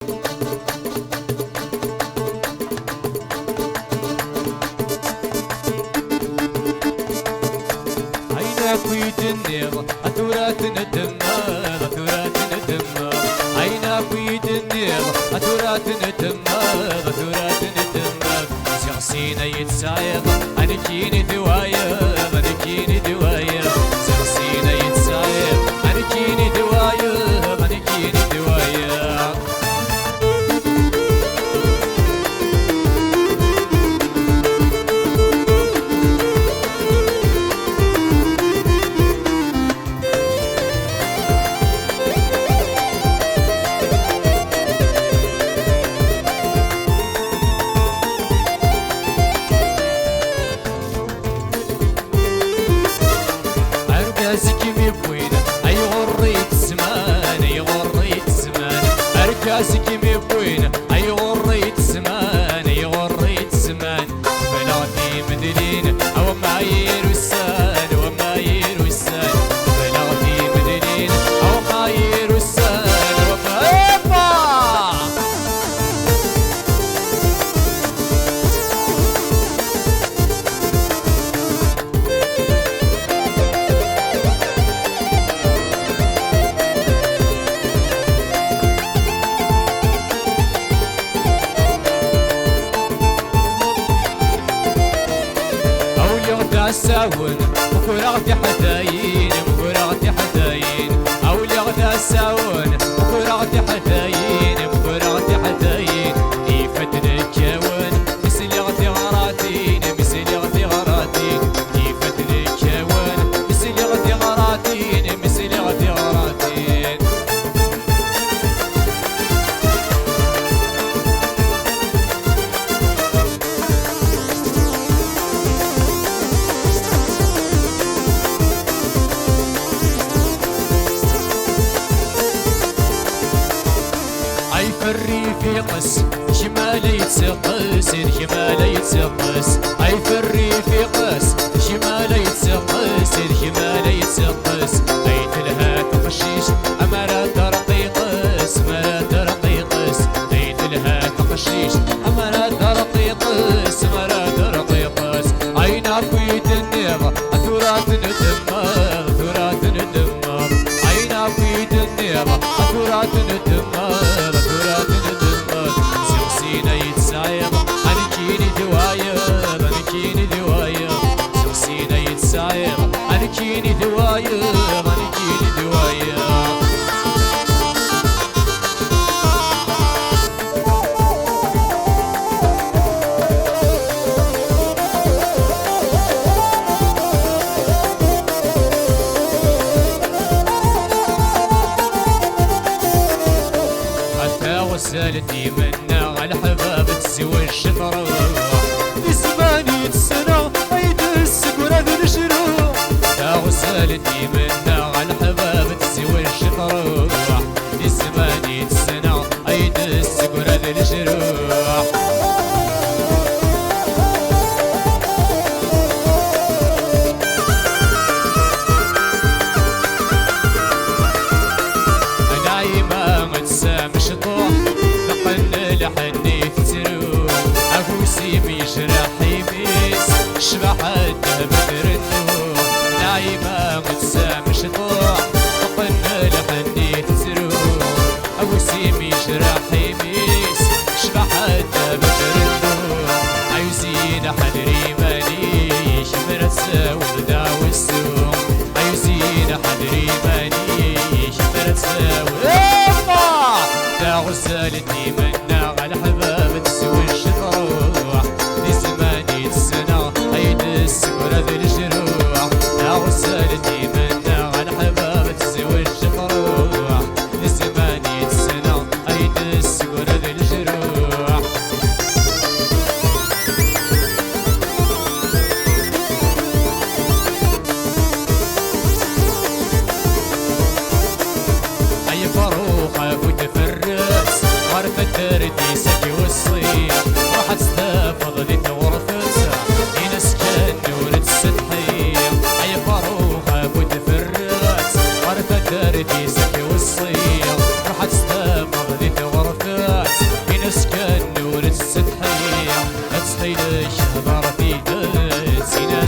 عينك ويدنيغ أثورات ندماغ أثورات ندماغ عينك ويدنيغ أثورات ندماغ أثورات ندماغ شخصينا يتسايق أنا كيني ذوايا أنا كيني ذوايا شخصينا يتسايق أنا كيني ذوايا أنا كيني ذوايا أركازك مبوينة أي غريت زمان أي غريت زمان أركازك مبوينة أي غريت زمان أي غريت زمان بلاغتي مدلين أو معايير وسان ومعايير وسان بلاغتي مدلين أو معايير وسان ومعايير ساون وكرغتي حداين وكرغتي حداين أولي غدا ساون وكرغتي حداين وكرغتي حداين إيفتنا الكاون مثل غتي غراتين مثل غتي غراتين إيفتنا الكاون مثل غتي غراتين مثل غتي غراتين الريف يقس شمال يتسقس الشمال يتسقس أي في الريف يقس شمال يتسقس الشمال يتسقس أي تلها تقشيش أمرا ترقيقس مرا ترقيقس أي تلها تقشيش أمرا ترقيقس مرا ترقيقس أي نافيت النيغ أثورات ندماغ أثورات ندماغ أي نافيت النيغ أثورات ندماغ شخصينا يتسايق أنا كيني ذوايا أنا كيني ذوايا شخصينا يتسايق أنا كيني ذوايا أنا كيني ذوايا وسالتي منا الحباب تسوى الشطرة في زماني السنة عيد السكرة ذي الشروق وسالتي منا الحباب تسوى الشطرة في زماني السنة عيد السكرة ذي الشروق لحني تروح أفوسي بيشرح يميس شبح الدهب ترنو نايمة متسامش طوح طقن لحني تروح أفوسي بيشرح يميس شبح الدهب ترنو عايزين حدري مانيش مرتسا وغدا والسوق عايزين حدري مانيش مرتسا وغدا غسالتي منا الحباب تسوي الشطروح في زماني السنة عيد السكرة ذي الجروح يا غسالتي منا الحباب تسوي الشطروح في زماني السنة عيد السكرة ذي الجروح أي فروخة وتفرس غرفة تردي سكي والصيف راح تستفض ذي غرفتها هنا سكن نور السطحية أي فروخة وتفرس غرفة تردي سكي والصيف راح تستفض ذي غرفتها الشهر في سينا